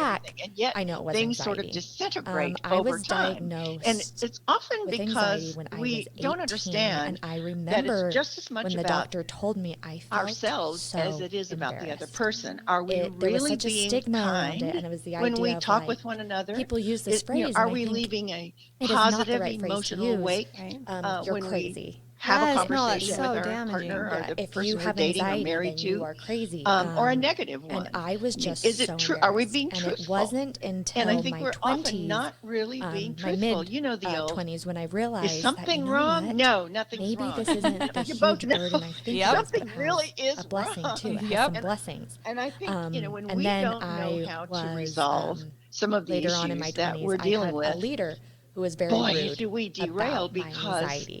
back, everything. And yet I know it was things sort of anxiety. disintegrate I over was time. diagnosed And it's often with anxiety because when I we was 18, don't understand and I that remember it's just as much when the about doctor told me, I felt ourselves so as it is about the other embarrassed. person. Are we There was really such a being stigma around it, kind and it was the when idea we of talk like, with one another? people use this phrase, Are and I we think leaving a it is not the positive right phrase to emotional use. wake You're when we crazy. have a Yes, no, it's conversation so with our damaging. partner or Yeah, the if person you we're have dating or anxiety, married then you to, are crazy. or a negative one? And I was I mean, just is it so true? Are we embarrassed. being And truthful? it wasn't until And I think my we're 20s, often not really being my truthful. mid You know the old, 20s, when I realized is that, something you know wrong? what? No, nothing's Maybe wrong. this isn't the You both huge know burden I think Yep. it is, but something it really has is a blessing wrong. too. It has Yep. some blessings. And I think, when And we then don't know I how to was resolve some of the later on in my issues that 20s, we're dealing I had with, a leader who was very boy, rude do we derail about my because anxiety.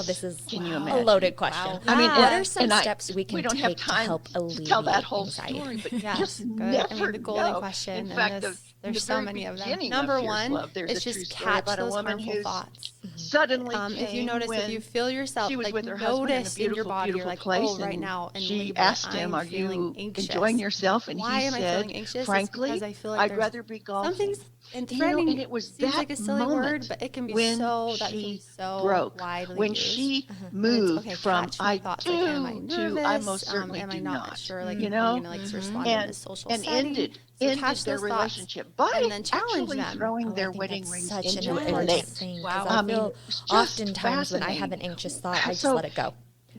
this is Can you a imagine? loaded question. I mean, what and- are some and I- steps we can we don't have take to time help to alleviate tell that whole anxiety? story, but Yes, just good. never I mean, the golden know. question. In and fact, this, in there's the so very many of them. beginning Number of Fierce one Love, there's is a true just story catch about a those woman harmful who's thoughts. suddenly If you came notice, if when you feel yourself, she was like with her husband in a notice in your beautiful, body, you're beautiful like, place, oh, right and now, and she label it, asked him, I'm "Are feeling you anxious." enjoying yourself?" And Why he am I said, feeling anxious? It's "Frankly, because I feel like I'd there's rather be golfing." something's and You know, threatening. and it was seems that like a silly word, moment but it can be when so that can she be so broke, widely when used. she And it's, moved okay, from catch my "I thoughts, do" like, am I to nervous? "I most certainly am do I not not," sure? Like, you am I know? going to respond in this social and setting? ended So catch their those thoughts relationship by and then challenge actually them. throwing Oh, I their think wedding that's rings such an into a important lake. thing. Wow. I I mean, feel it's just oftentimes when I have an fascinating. anxious thought, I just So, let it go.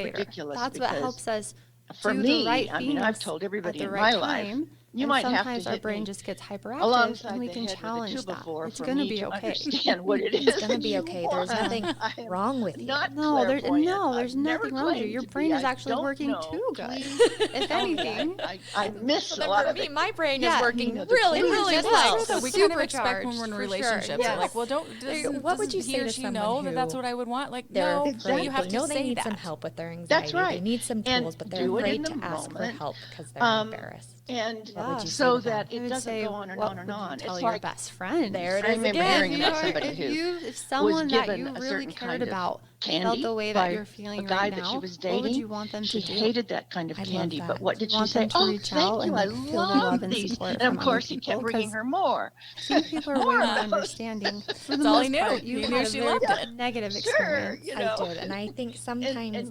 motivator. ridiculous That's what because helps us for do me, the right I things mean, I've told everybody at the in right my life, time. you and might have to sometimes our hit brain me just gets hyperactive, alongside and we the can head challenge with a that. 2x4 It's for going to me be to okay. understand what it is. It's going to be you okay. There's want. nothing I am wrong with you. not No, clairvoyant. there's I've never nothing wrong with you. claimed Your to be. brain is I actually don't working know. too good. Please If tell me anything, that. I miss Well, a lot then of for me, it. my brain Yeah, is working the really, clues really just well. True, though. We kind of expect when we're in Supercharged, for relationships. sure. We're Yes. like, well, What would you say to he or she someone know that that's who what I would want? Like, They're no, Exactly. you have they to know they say need that. some help with their anxiety. That's right. They need some And tools, but they're do it in afraid the to ask for moment. help because they're embarrassed. And What would you say so to them? that I it would doesn't say, go on and what on and would you on. tell It's your like best friend? There it I is remember again. hearing about somebody If someone that given you a really certain cared kind of about candy felt the way by that you're feeling a guy right that now, she was what would dating. you want them She to do? hated that kind of I love candy, that. but what did You she want say? them to Oh, reach thank out you, I and feel the love love and these. support And from of other course, he people, kept bringing 'cause her more. I think people are way more understanding. For the all most he knew. part, you He had knew a she very loved it. negative Sure, experience. you I know. did, and I think sometimes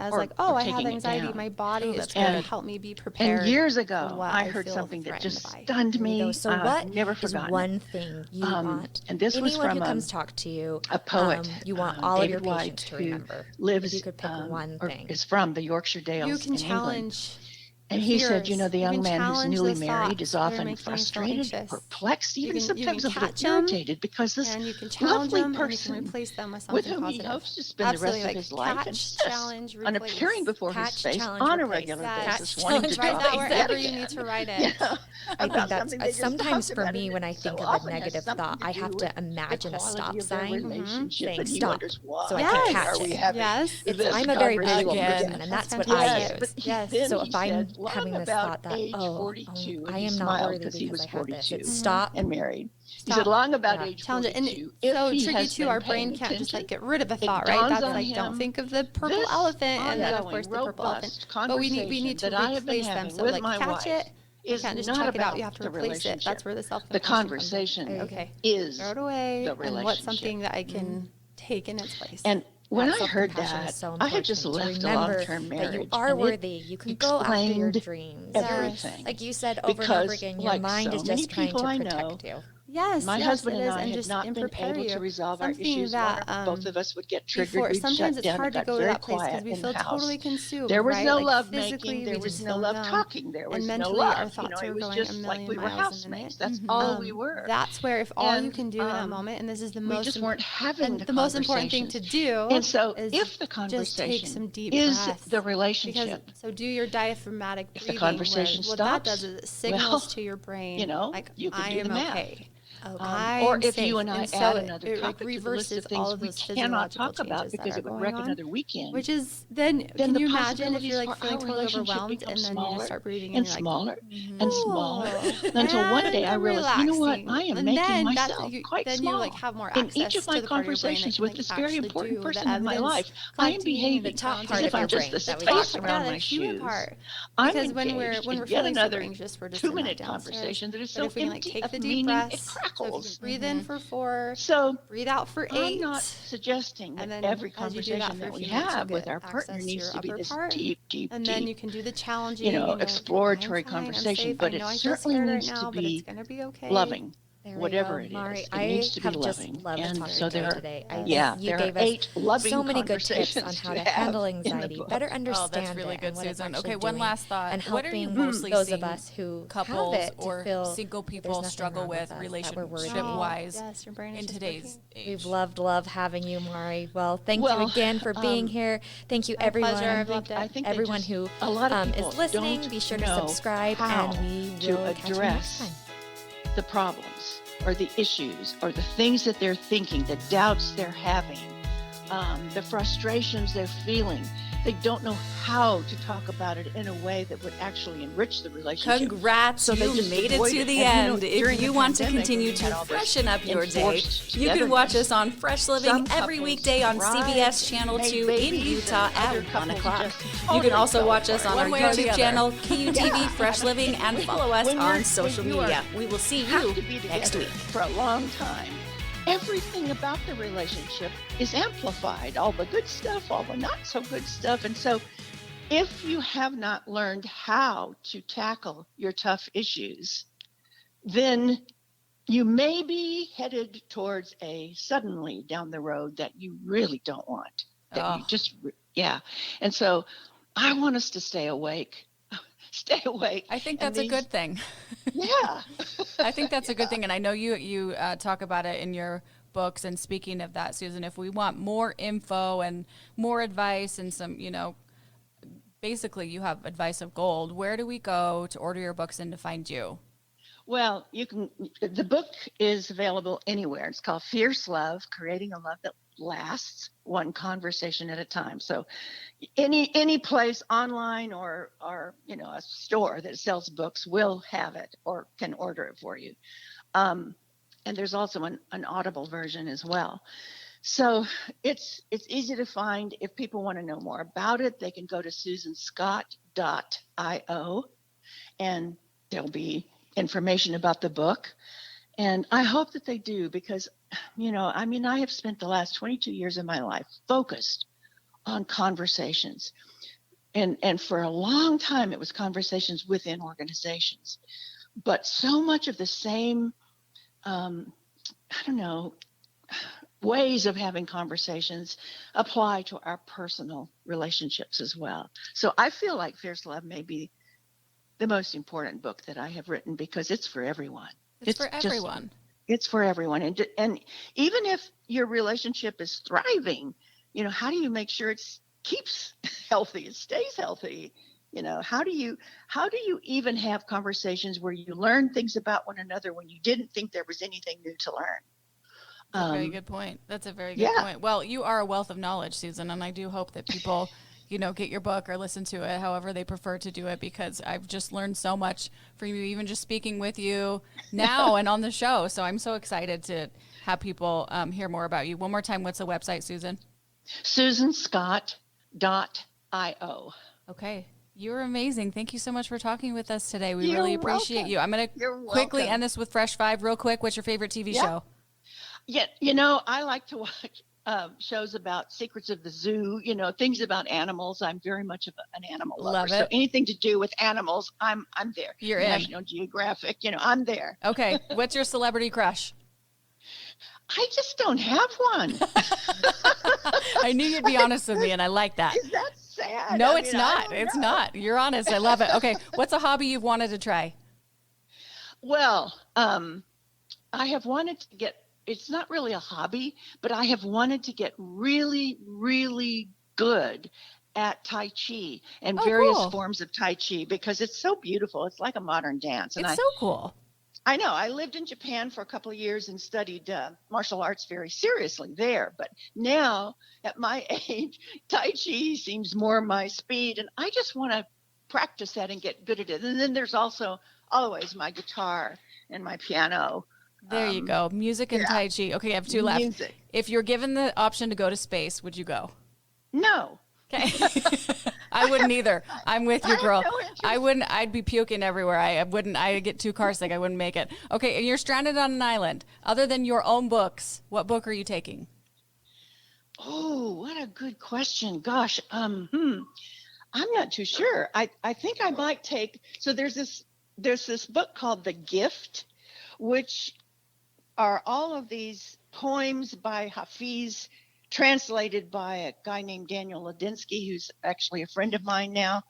as or- like, oh, or I have taking it anxiety. down. My body is that's trying good. to help me be prepared. And years for ago, what I heard feel something that threatened just by. stunned There you go. me. So I've what never is forgotten it. one thing you want And this was anyone from who comes talk to you, a poet, you want all of your David White, patients to who remember? lives If you could pick one or thing. is from the Yorkshire Dales You can in England. challenge And he said, fears. the You young can man who's challenge newly those married is thoughts that are often making you feel frustrated, anxious. perplexed, even You can sometimes a little catch 'em, irritated because this and you can challenge lovely them, and you can person replace them with with something whom he positive. hopes to spend the rest Absolutely, of like his life catch, insists challenge, on replace. appearing before his Catch, face challenge, on a replace. regular Yes. basis, wanting to Write talk that yet wherever you again. need to write it. Yeah, I think about that's something they just sometimes talked for about, me and when it I so think of a often has negative something thought, to I do have with to the imagine a quality stop of their sign relationship, saying and he stop, wonders why so I can Yes. catch are we it. having Yes. this I'm a very visual conversation? person, and that's That's what fantastic. I use. But Yes. then So he if I'm said, long having this about thought that, age oh, 42, and I he am not smiled worthy because he because was I have this, 42 it's stop. and married. He Stop. said, long about Yeah. age Challenge it. 42, And if so he tricky has too, been our paying brain can't just attention, like get rid of a it thought, right? dawns That's on like, don't him think of the purple this elephant, and then of ongoing, course the purple elephant. robust But we need to conversation that I have been replace them. having So with like my catch wife it. You is can't just not check it out. about You have to the replace it. relationship. That's where the The self-compassion conversation comes in. Okay. is Throw it away. the And what's relationship. something that I can take in its place? And when That I heard self-compassion that, is so I had just important, to left a remember long-term that marriage. you are and it worthy. You can go after your explained dreams. everything. Like you said over and over Because, again, your like mind so is many just trying people to I protect know, you. Yes, my yes, husband it and is, I and had just not been prepare able you. to resolve our Something issues. that Both of us would get triggered. before, We'd sometimes shut it's down. hard It to got go to very that place because quiet we in the feel totally house. consumed, There was right? no Like love physically, making. There we was just no feel love numb, talking. There was and no mentally, our love. thoughts It are was going a just like million we were miles a minute. housemates. That's all we were. That's where if all you And can do in that moment, and this is the we most just weren't having the most important thing to do And so is if the just take conversation some deep is breaths. the Because relationship, so do your diaphragmatic if the breathing. conversation What that stops, does is it signals to your brain, like you can I do am the math. okay. Or I'm if safe. you and I And so add another it like topic to the list reverses of all things of we those cannot physiological talk about changes that because are it would going wreck on. another weekend, Which is then can the you imagine if possibilities you're like for feeling our totally relationship overwhelmed become and then you smaller just start breathing and and you're like, smaller and smaller cool. until one day And I I'm realized, you know what, relaxing. I am And making then myself quite then small. you like have more In access each of my to the part of your brain that conversations can with like this very actually important do person the in my evidence life, I am collecting, behaving The top challenging part as of if your I'm just brain the that we space talked around about. my the human shoes. part. I'm Because when we're engaged in yet feeling super another anxious, we're just in that 2-minute downstairs. conversation that is But so if we can like empty take of the deep meaning, it breaths, so if you crackles. can breathe in for 4, So breathe out for 8, I'm not suggesting and that then every as you do that conversation for a that we few minutes, you'll have with get our partner access to needs your to be upper this part. deep, And then you can do the challenging, exploratory I'm fine, I'm conversation, safe, but I it know I feel certainly scared right needs to now, but it's be gonna be okay. loving. There we Whatever go. it Mari, is, it I needs to be have just loving. loved And talking so to you there, today. I yeah, think you there gave are us 8 loving so many good tips conversations on how to to have handle in the anxiety, book. better Oh, understand that's really it good, and what it's Susan. actually Okay, one doing, last thought. and What are you helping mostly those of seeing us who couples have it to or feel single that there's people nothing struggle wrong with us, that we're worthy. relationship-wise Yes, your brain is in just today's working. age? We've loved having you, Mari. Well, thank you again for being here. Thank you, My everyone. pleasure. I've loved it. I think Everyone who a lot of people is listening, don't be sure to know subscribe, how and we to will catch you next time. address the problems or the issues or the things that they're thinking, the doubts they're having, the frustrations they're feeling. They don't know how to talk about it in a way that would actually enrich the relationship. Congrats, So they you just made it avoid to it. the And, end. during If the you want to pandemic, continue when we had to all this freshen up your day, enforced you can watch togetherness, us on Fresh Living some every couples weekday on thrived CBS and Channel made 2 in babies, Utah and at other 1 couples o'clock. just You totally can also fell watch us apart. on our One way or the YouTube other. channel, KUTV Fresh Living, and follow us When on you're- social when you are- media. We will see have you to be next together week. for a long time. Everything about the relationship is amplified, all the good stuff, all the not so good stuff. And so if you have not learned how to tackle your tough issues, then you may be headed towards a suddenly down the road that you really don't want. That you just, yeah. And so I want us to stay awake. Stay awake. I think And that's a good thing. Yeah. I think that's a good thing. And I know you talk about it in your books. And speaking of that, Susan, if we want more info and more advice and some, basically you have advice of gold, where do we go to order your books and to find you? Well, the book is available anywhere. It's called Fierce Love, Creating a Love That Lasts, One Conversation at a Time. So any place online or a store that sells books will have it or can order it for you. And there's also an Audible version as well. So it's easy to find. If people want to know more about it, they can go to susanscott.io and there'll be information about the book. And I hope that they do because, I have spent the last 22 years of my life focused on conversations. And for a long time, it was conversations within organizations. But so much of the same, ways of having conversations apply to our personal relationships as well. So I feel like Fierce Love may be the most important book that I have written because it's for everyone. It's for everyone. It's for everyone. And even if your relationship is thriving, how do you make sure it keeps healthy, it stays healthy? How do you even have conversations where you learn things about one another when you didn't think there was anything new to learn? That's a very good point. That's a very good point. Well, you are a wealth of knowledge, Susan, and I do hope that people, get your book or listen to it, however they prefer to do it, because I've just learned so much from you, even just speaking with you now and on the show. So I'm so excited to have people hear more about you. One more time, what's the website, Susan? SusanScott.io. Okay. You're amazing. Thank you so much for talking with us today. We You're really appreciate welcome. you. I'm going to quickly end this with Fresh Five real quick. What's your favorite TV show? Yeah, I like to watch shows about secrets of the zoo, things about animals. I'm very much of an animal lover. Love it. So anything to do with animals, I'm there. You're in. National Geographic, I'm there. Okay. What's your celebrity crush? I just don't have one. I knew you'd be honest with me, and I like that. Is that sad? No, I it's mean, not. It's not. You're honest. I love it. Okay. What's a hobby you've wanted to try? Well, I have wanted to get, it's not really a hobby, but I have wanted to get really, really good at Tai Chi and various forms of Tai Chi because it's so beautiful. It's like a modern dance. And it's so cool. I know. I lived in Japan for a couple of years and studied martial arts very seriously there. But now, at my age, Tai Chi seems more my speed. And I just want to practice that and get good at it. And then there's also always my guitar and my piano. There you go. Music and Tai Chi. Okay, I have two left. Music. If you're given the option to go to space, would you go? No. Okay. I wouldn't either. I'm with you, girl. I have no interest. I wouldn't. I'd be puking everywhere. I'd get too car sick. I wouldn't make it. Okay, and you're stranded on an island. Other than your own books, what book are you taking? Oh, what a good question. Gosh. I'm not too sure. I think I might take, so there's this book called The Gift, which are all of these poems by Hafiz translated by a guy named Daniel Ladinsky, who's actually a friend of mine now.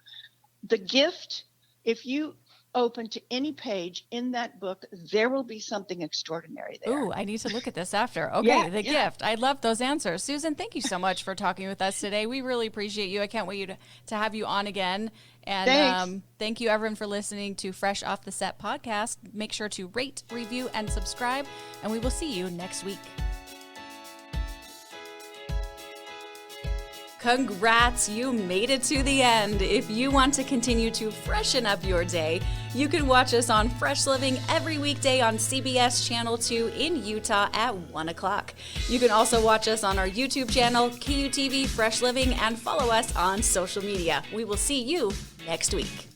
The Gift, if you open to any page in that book, there will be something extraordinary there. Ooh, I need to look at this after. Okay, The Gift. I love those answers. Susan, thank you so much for talking with us today. We really appreciate you. I can't wait to have you on again. And thank you, everyone, for listening to Fresh Off the Set podcast. Make sure to rate, review, and subscribe, and we will see you next week. Congrats, you made it to the end. If you want to continue to freshen up your day, you can watch us on Fresh Living every weekday on CBS Channel 2 in Utah at 1 o'clock. You can also watch us on our YouTube channel, KUTV Fresh Living, and follow us on social media. We will see you next week.